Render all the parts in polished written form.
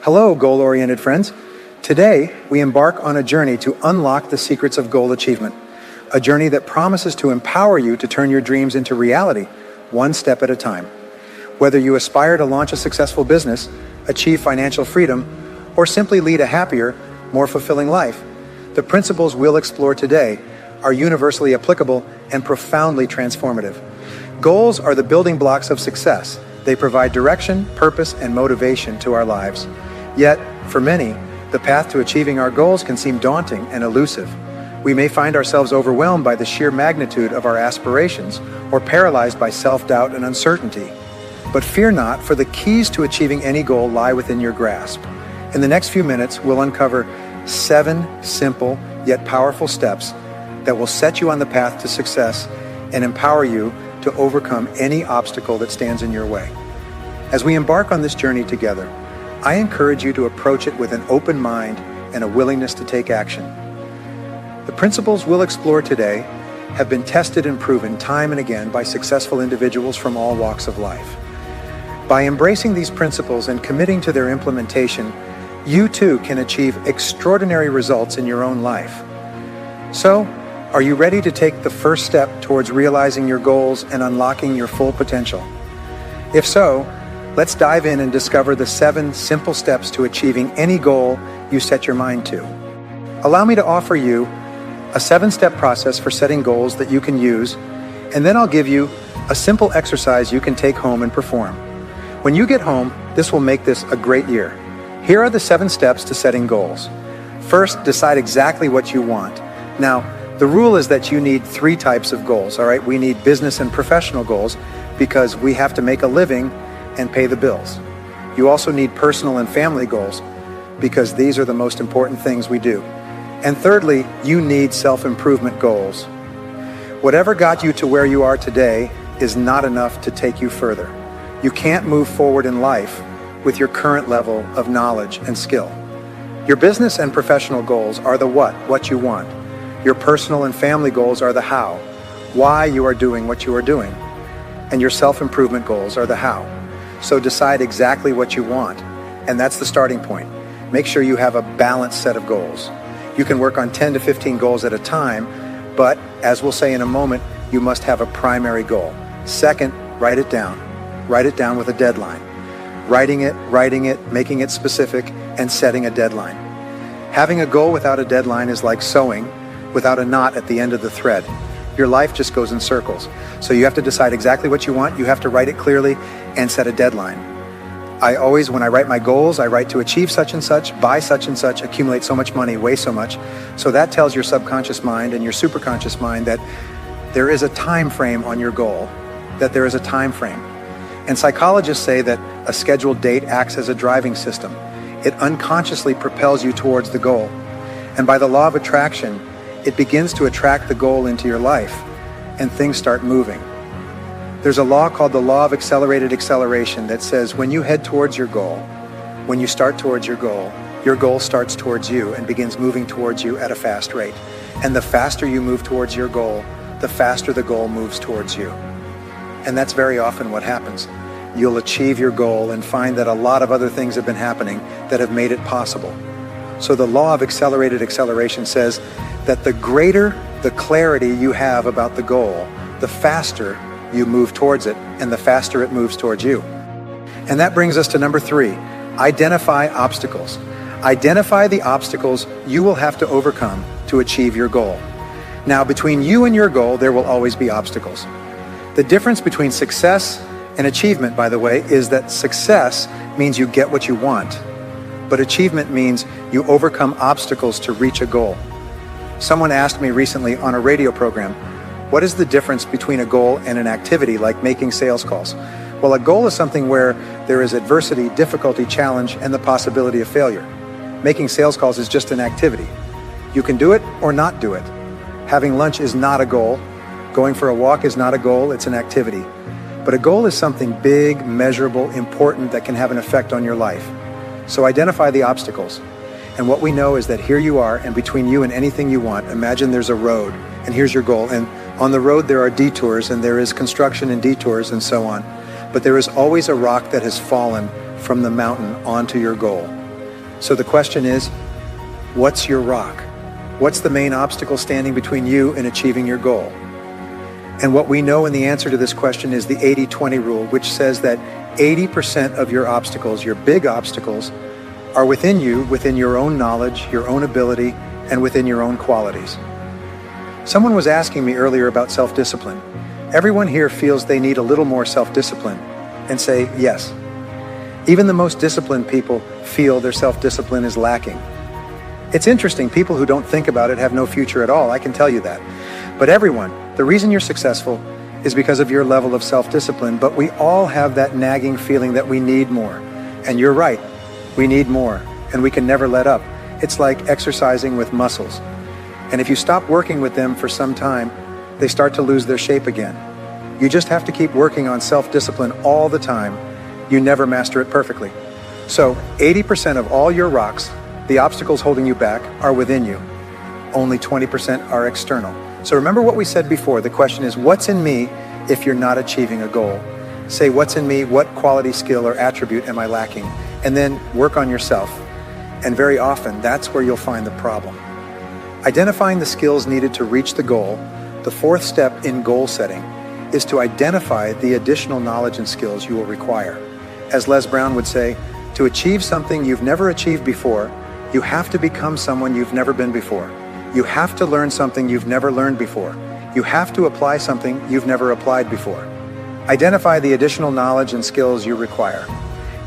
Hello, goal-oriented friends. Today, we embark on a journey to unlock the secrets of goal achievement, a journey that promises to empower you to turn your dreams into reality, one step at a time. Whether you aspire to launch a successful business, achieve financial freedom, or simply lead a happier, more fulfilling life, the principles we'll explore today are universally applicable and profoundly transformative. Goals are the building blocks of success. They provide direction, purpose, and motivation to our lives. Yet, for many, the path to achieving our goals can seem daunting and elusive. We may find ourselves overwhelmed by the sheer magnitude of our aspirations or paralyzed by self-doubt and uncertainty. But fear not, for the keys to achieving any goal lie within your grasp. In the next few minutes, we'll uncover 7 simple yet powerful steps that will set you on the path to success and empower you to overcome any obstacle that stands in your way. As we embark on this journey together, I encourage you to approach it with an open mind and a willingness to take action. The principles we'll explore today have been tested and proven time and again by successful individuals from all walks of life. By embracing these principles and committing to their implementation, you too can achieve extraordinary results in your own life. So, are you ready to take the first step towards realizing your goals and unlocking your full potential? If so, let's dive in and discover the 7 simple steps to achieving any goal you set your mind to. Allow me to offer you a 7-step process for setting goals that you can use, and then I'll give you a simple exercise you can take home and perform. When you get home, this will make this a great year. Here are the 7 steps to setting goals. First, decide exactly what you want. Now, the rule is that you need 3 types of goals, all right? We need business and professional goals because we have to make a living and pay the bills. You also need personal and family goals because these are the most important things we do. And thirdly, you need self-improvement goals. Whatever got you to where you are today is not enough to take you further. You can't move forward in life with your current level of knowledge and skill. Your business and professional goals are the what you want. Your personal and family goals are the how, why you are doing what you are doing. And your self-improvement goals are the how. So decide exactly what you want, and that's the starting point. Make sure you have a balanced set of goals. You can work on 10 to 15 goals at a time, but as we'll say in a moment, you must have a primary goal. Second, write it down. Write it down with a deadline. Writing it, making it specific, and setting a deadline. Having a goal without a deadline is like sewing without a knot at the end of the thread. Your life just goes in circles. So you have to decide exactly what you want, you have to write it clearly, and set a deadline. When I write my goals, I write to achieve such and such, buy such and such, accumulate so much money, weigh so much. So that tells your subconscious mind and your superconscious mind that there is a time frame on your goal, that there is a time frame. And psychologists say that a scheduled date acts as a driving system. It unconsciously propels you towards the goal. And by the law of attraction, it begins to attract the goal into your life, and things start moving. There's a law called the law of accelerated acceleration that says when you head towards your goal, when you start towards your goal starts towards you and begins moving towards you at a fast rate. And the faster you move towards your goal, the faster the goal moves towards you. And that's very often what happens. You'll achieve your goal and find that a lot of other things have been happening that have made it possible. So the law of accelerated acceleration says that the greater the clarity you have about the goal, the faster you move towards it, and the faster it moves towards you. And that brings us to number 3, identify obstacles. Identify the obstacles you will have to overcome to achieve your goal. Now, between you and your goal, there will always be obstacles. The difference between success and achievement, by the way, is that success means you get what you want, but achievement means you overcome obstacles to reach a goal. Someone asked me recently on a radio program, what is the difference between a goal and an activity like making sales calls? Well, a goal is something where there is adversity, difficulty, challenge, and the possibility of failure. Making sales calls is just an activity. You can do it or not do it. Having lunch is not a goal. Going for a walk is not a goal, it's an activity. But a goal is something big, measurable, important that can have an effect on your life. So identify the obstacles. And what we know is that here you are, and between you and anything you want, imagine there's a road, and here's your goal. And on the road there are detours, and there is construction and detours and so on. But there is always a rock that has fallen from the mountain onto your goal. So the question is, what's your rock? What's the main obstacle standing between you and achieving your goal? And what we know in the answer to this question is the 80-20 rule, which says that 80% of your obstacles, your big obstacles, are within you, within your own knowledge, your own ability, and within your own qualities. Someone was asking me earlier about self-discipline. Everyone here feels they need a little more self-discipline, and say yes. Even the most disciplined people feel their self-discipline is lacking. It's interesting, people who don't think about it have no future at all, I can tell you that. But everyone, the reason you're successful is because of your level of self-discipline, but we all have that nagging feeling that we need more. And you're right, we need more, and we can never let up. It's like exercising with muscles. And if you stop working with them for some time, they start to lose their shape again. You just have to keep working on self-discipline all the time. You never master it perfectly. So 80% of all your rocks, the obstacles holding you back, are within you. Only 20% are external. So remember what we said before. The question is, what's in me if you're not achieving a goal? Say, what's in me? What quality, skill, or attribute am I lacking? And then work on yourself. And very often, that's where you'll find the problem. Identifying the skills needed to reach the goal, the fourth step in goal setting, is to identify the additional knowledge and skills you will require. As Les Brown would say, to achieve something you've never achieved before, you have to become someone you've never been before. You have to learn something you've never learned before. You have to apply something you've never applied before. Identify the additional knowledge and skills you require.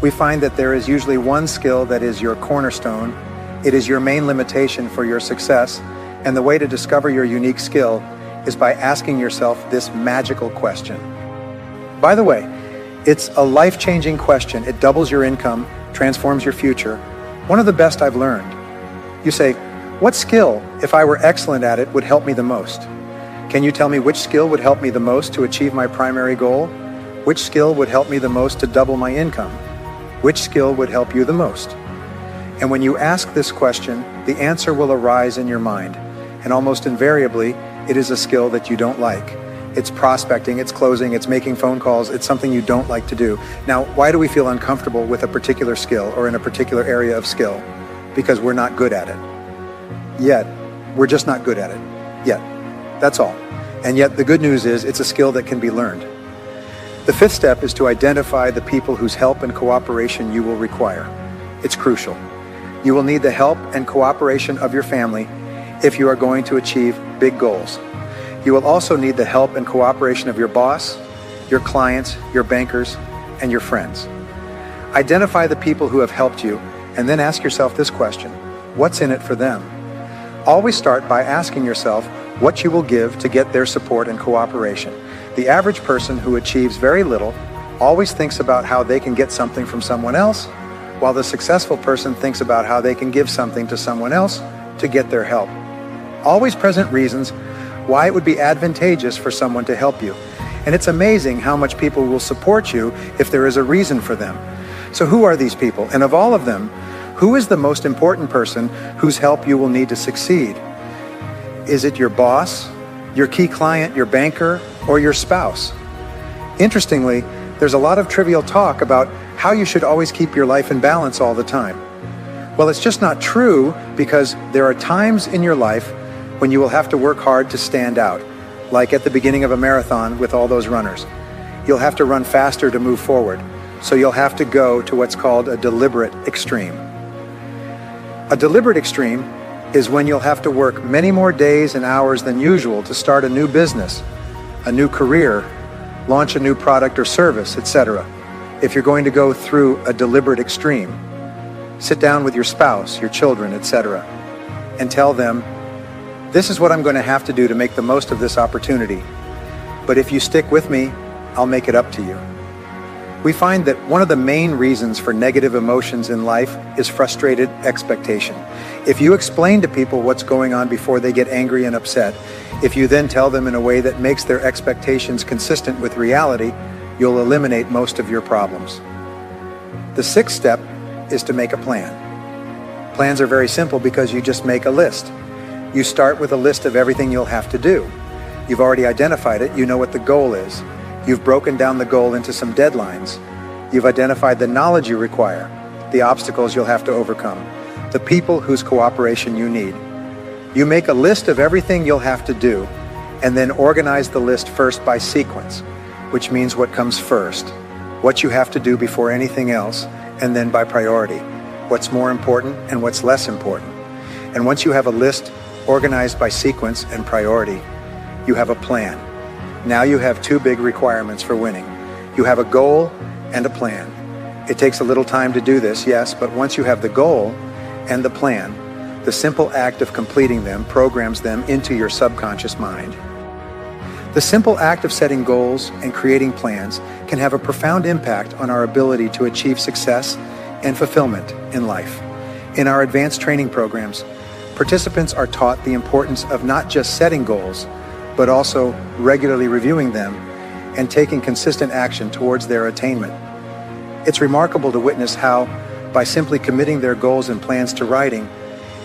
We find that there is usually one skill that is your cornerstone. It is your main limitation for your success, and the way to discover your unique skill is by asking yourself this magical question. By the way, it's a life-changing question. It doubles your income, transforms your future. One of the best I've learned. You say, what skill, if I were excellent at it, would help me the most? Can you tell me which skill would help me the most to achieve my primary goal? Which skill would help me the most to double my income? Which skill would help you the most? And when you ask this question, the answer will arise in your mind. And almost invariably, it is a skill that you don't like. It's prospecting, it's closing, it's making phone calls, it's something you don't like to do. Now, why do we feel uncomfortable with a particular skill or in a particular area of skill? Because we're not good at it. Yet, we're just not good at it. Yet. That's all. And yet the good news is it's a skill that can be learned. The fifth step is to identify the people whose help and cooperation you will require. It's crucial. You will need the help and cooperation of your family if you are going to achieve big goals. You will also need the help and cooperation of your boss, your clients, your bankers, and your friends. Identify the people who have helped you, and then ask yourself this question: what's in it for them? Always start by asking yourself what you will give to get their support and cooperation. The average person who achieves very little always thinks about how they can get something from someone else, while the successful person thinks about how they can give something to someone else to get their help. Always present reasons why it would be advantageous for someone to help you. And it's amazing how much people will support you if there is a reason for them. So who are these people? And of all of them, who is the most important person whose help you will need to succeed? Is it your boss, your key client, your banker, or your spouse? Interestingly, there's a lot of trivial talk about how you should always keep your life in balance all the time. Well, it's just not true, because there are times in your life when you will have to work hard to stand out, like at the beginning of a marathon with all those runners. You'll have to run faster to move forward, so you'll have to go to what's called a deliberate extreme. A deliberate extreme is when you'll have to work many more days and hours than usual to start a new business, a new career, launch a new product or service, etc. If you're going to go through a deliberate extreme, sit down with your spouse, your children, etc., and tell them, this is what I'm going to have to do to make the most of this opportunity. But if you stick with me, I'll make it up to you. We find that one of the main reasons for negative emotions in life is frustrated expectation. If you explain to people what's going on before they get angry and upset, if you then tell them in a way that makes their expectations consistent with reality, you'll eliminate most of your problems. The sixth step is to make a plan. Plans are very simple because you just make a list. You start with a list of everything you'll have to do. You've already identified it. You know what the goal is. You've broken down the goal into some deadlines. You've identified the knowledge you require, the obstacles you'll have to overcome, the people whose cooperation you need. You make a list of everything you'll have to do, and then organize the list first by sequence, which means what comes first, what you have to do before anything else, and then by priority, what's more important and what's less important. And once you have a list organized by sequence and priority, you have a plan. Now you have two big requirements for winning. You have a goal and a plan. It takes a little time to do this, yes, but once you have the goal and the plan, the simple act of completing them programs them into your subconscious mind. The simple act of setting goals and creating plans can have a profound impact on our ability to achieve success and fulfillment in life. In our advanced training programs, participants are taught the importance of not just setting goals, but also regularly reviewing them and taking consistent action towards their attainment. It's remarkable to witness how, by simply committing their goals and plans to writing,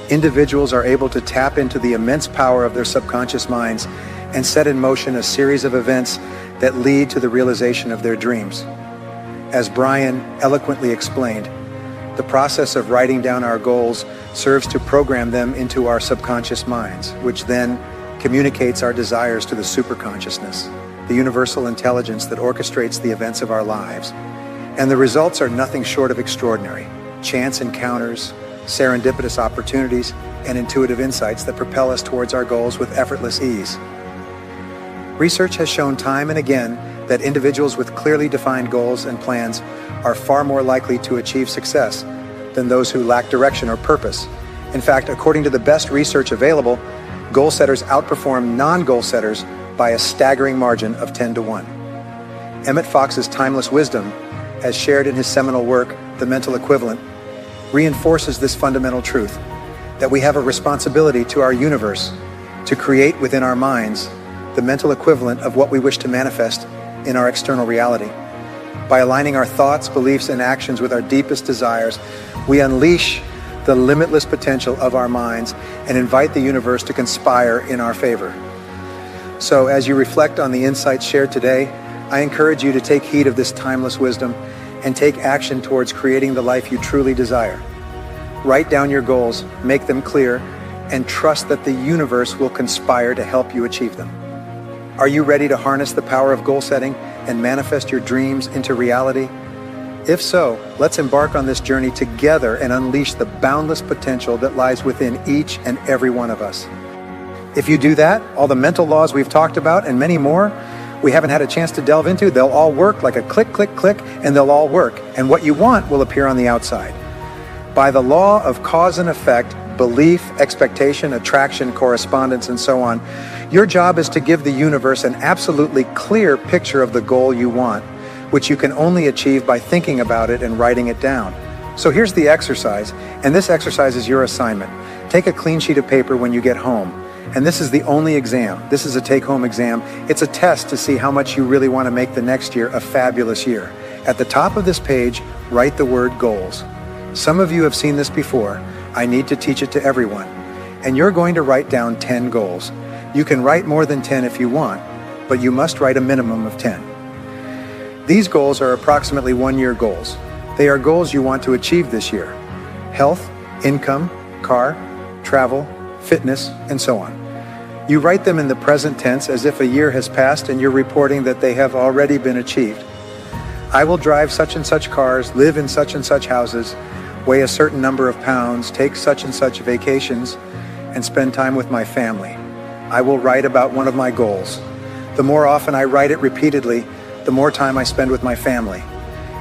individuals are able to tap into the immense power of their subconscious minds and set in motion a series of events that lead to the realization of their dreams. As Brian eloquently explained, the process of writing down our goals serves to program them into our subconscious minds, which then communicates our desires to the superconsciousness, the universal intelligence that orchestrates the events of our lives. And the results are nothing short of extraordinary. Chance encounters, serendipitous opportunities, and intuitive insights that propel us towards our goals with effortless ease. Research has shown time and again that individuals with clearly defined goals and plans are far more likely to achieve success than those who lack direction or purpose. In fact, according to the best research available, goal setters outperform non-goal setters by a staggering margin of 10-1. Emmett Fox's timeless wisdom, as shared in his seminal work, The Mental Equivalent, reinforces this fundamental truth, that we have a responsibility to our universe to create within our minds the mental equivalent of what we wish to manifest in our external reality. By aligning our thoughts, beliefs, and actions with our deepest desires, we unleash the limitless potential of our minds and invite the universe to conspire in our favor. So as you reflect on the insights shared today, I encourage you to take heed of this timeless wisdom and take action towards creating the life you truly desire. Write down your goals, make them clear, and trust that the universe will conspire to help you achieve them. Are you ready to harness the power of goal setting and manifest your dreams into reality? If so, let's embark on this journey together and unleash the boundless potential that lies within each and every one of us. If you do that, all the mental laws we've talked about and many more we haven't had a chance to delve into, they'll all work like a click, click, click, and they'll all work. And what you want will appear on the outside. By the law of cause and effect, belief, expectation, attraction, correspondence, and so on, your job is to give the universe an absolutely clear picture of the goal you want, which you can only achieve by thinking about it and writing it down. So here's the exercise, and this exercise is your assignment. Take a clean sheet of paper when you get home. And this is the only exam. This is a take-home exam. It's a test to see how much you really want to make the next year a fabulous year. At the top of this page, write the word goals. Some of you have seen this before. I need to teach it to everyone. And you're going to write down 10 goals. You can write more than 10 if you want, but you must write a minimum of 10. These goals are approximately one-year goals. They are goals you want to achieve this year. Health, income, car, travel, fitness, and so on. You write them in the present tense as if a year has passed and you're reporting that they have already been achieved. I will drive such and such cars, live in such and such houses, weigh a certain number of pounds, take such and such vacations, and spend time with my family. I will write about one of my goals. The more often I write it repeatedly, the more time I spend with my family.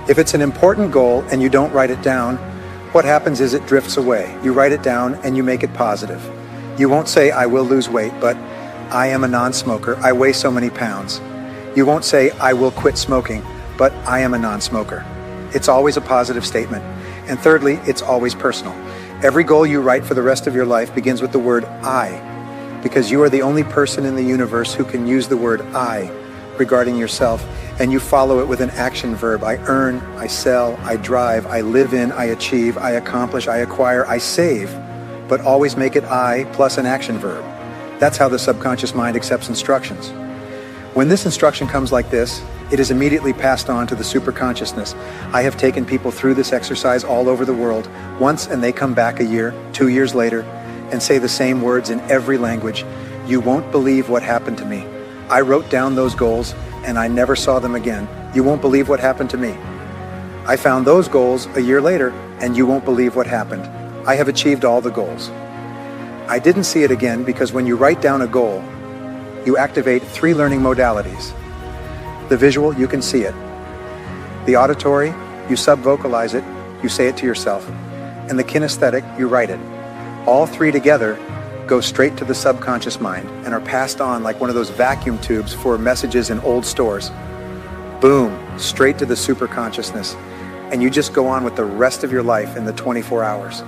If it's an important goal and you don't write it down, what happens is it drifts away. You write it down and you make it positive. You won't say, I will lose weight, but I am a non-smoker. I weigh so many pounds. You won't say, I will quit smoking, but I am a non-smoker. It's always a positive statement. And thirdly, it's always personal. Every goal you write for the rest of your life begins with the word I, because you are the only person in the universe who can use the word I regarding yourself, and you follow it with an action verb. I earn, I sell, I drive, I live in, I achieve, I accomplish, I acquire, I save. But always make it I plus an action verb. That's how the subconscious mind accepts instructions. When this instruction comes like this, It is immediately passed on to the superconsciousness. I have taken people through this exercise all over the world once, and they come back a year, 2 years later, and say the same words in every language. You won't believe what happened to me. I wrote down those goals and I never saw them again. You won't believe what happened to me. I found those goals a year later and you won't believe what happened. I have achieved all the goals. I didn't see it again because when you write down a goal, you activate 3 learning modalities. The visual, you can see it. The auditory, you sub-vocalize it, you say it to yourself. And the kinesthetic, you write it. All 3 together go straight to the subconscious mind and are passed on like one of those vacuum tubes for messages in old stores. Boom, straight to the superconsciousness. And you just go on with the rest of your life in the 24 hours.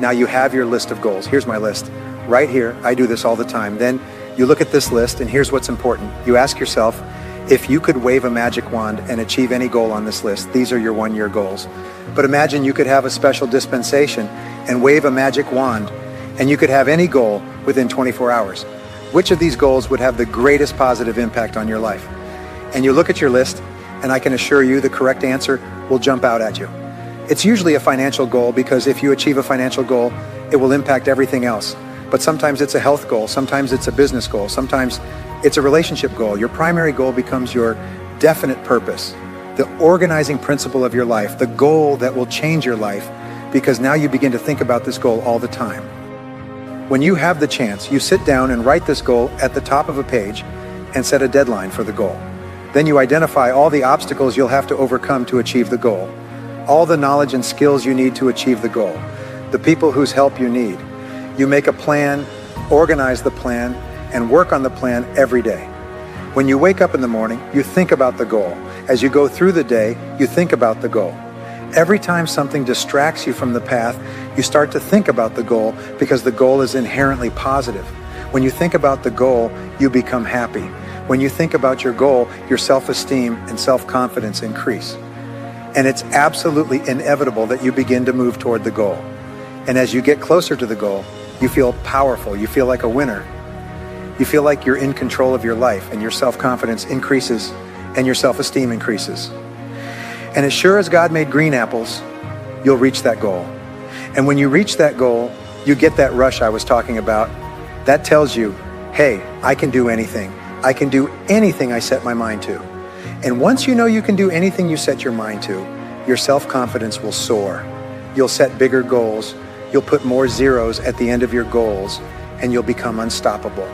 Now you have your list of goals. Here's my list. Right here, I do this all the time. Then you look at this list and here's what's important. You ask yourself, if you could wave a magic wand and achieve any goal on this list, these are your 1-year goals. But imagine you could have a special dispensation and wave a magic wand and you could have any goal within 24 hours. Which of these goals would have the greatest positive impact on your life? And you look at your list, and I can assure you the correct answer will jump out at you. It's usually a financial goal because if you achieve a financial goal, it will impact everything else. But sometimes it's a health goal, sometimes it's a business goal, sometimes it's a relationship goal. Your primary goal becomes your definite purpose, the organizing principle of your life, the goal that will change your life, because now you begin to think about this goal all the time. When you have the chance, you sit down and write this goal at the top of a page and set a deadline for the goal. Then you identify all the obstacles you'll have to overcome to achieve the goal, all the knowledge and skills you need to achieve the goal, the people whose help you need. You make a plan, organize the plan, and work on the plan every day. When you wake up in the morning, you think about the goal. As you go through the day, you think about the goal. Every time something distracts you from the path, you start to think about the goal because the goal is inherently positive. When you think about the goal, you become happy. When you think about your goal, your self-esteem and self-confidence increase. And it's absolutely inevitable that you begin to move toward the goal. And as you get closer to the goal, you feel powerful, you feel like a winner. You feel like you're in control of your life and your self-confidence increases and your self-esteem increases. And as sure as God made green apples, you'll reach that goal. And when you reach that goal, you get that rush I was talking about. That tells you, hey, I can do anything. I can do anything I set my mind to. And once you know you can do anything you set your mind to, your self-confidence will soar. You'll set bigger goals. You'll put more zeros at the end of your goals, and you'll become unstoppable.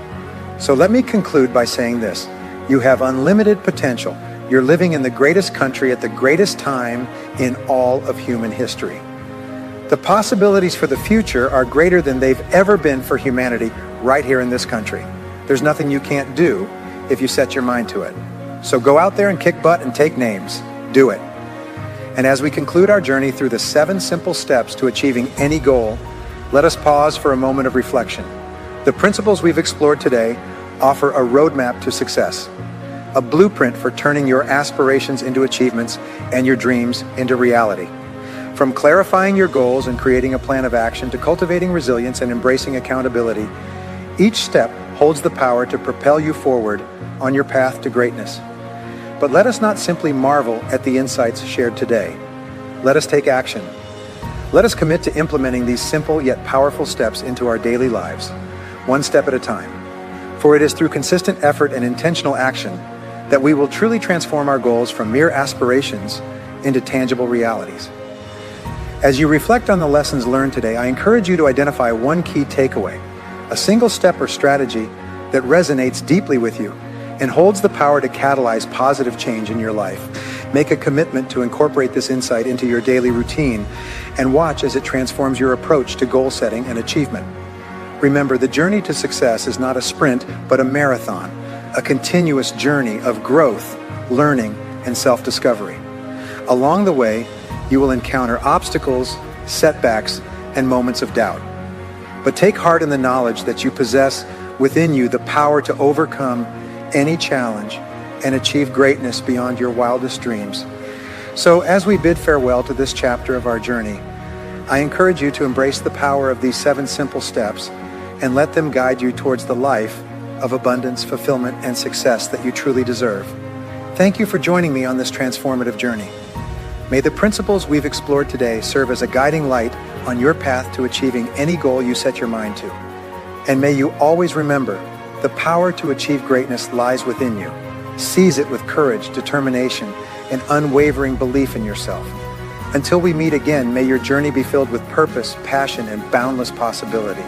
So let me conclude by saying this. You have unlimited potential. You're living in the greatest country at the greatest time in all of human history. The possibilities for the future are greater than they've ever been for humanity right here in this country. There's nothing you can't do if you set your mind to it. So go out there and kick butt and take names. Do it. And as we conclude our journey through the 7 simple steps to achieving any goal, let us pause for a moment of reflection. The principles we've explored today offer a roadmap to success, a blueprint for turning your aspirations into achievements and your dreams into reality. From clarifying your goals and creating a plan of action to cultivating resilience and embracing accountability, each step holds the power to propel you forward on your path to greatness. But let us not simply marvel at the insights shared today. Let us take action. Let us commit to implementing these simple yet powerful steps into our daily lives, one step at a time. For it is through consistent effort and intentional action that we will truly transform our goals from mere aspirations into tangible realities. As you reflect on the lessons learned today, I encourage you to identify one key takeaway, a single step or strategy that resonates deeply with you and holds the power to catalyze positive change in your life. Make a commitment to incorporate this insight into your daily routine and watch as it transforms your approach to goal setting and achievement. Remember, the journey to success is not a sprint, but a marathon, a continuous journey of growth, learning, and self-discovery. Along the way, you will encounter obstacles, setbacks, and moments of doubt. But take heart in the knowledge that you possess within you the power to overcome any challenge and achieve greatness beyond your wildest dreams. So as we bid farewell to this chapter of our journey, I encourage you to embrace the power of these 7 simple steps and let them guide you towards the life of abundance, fulfillment, and success that you truly deserve. Thank you for joining me on this transformative journey. May the principles we've explored today serve as a guiding light on your path to achieving any goal you set your mind to. And may you always remember, the power to achieve greatness lies within you. Seize it with courage, determination, and unwavering belief in yourself. Until we meet again, may your journey be filled with purpose, passion, and boundless possibility.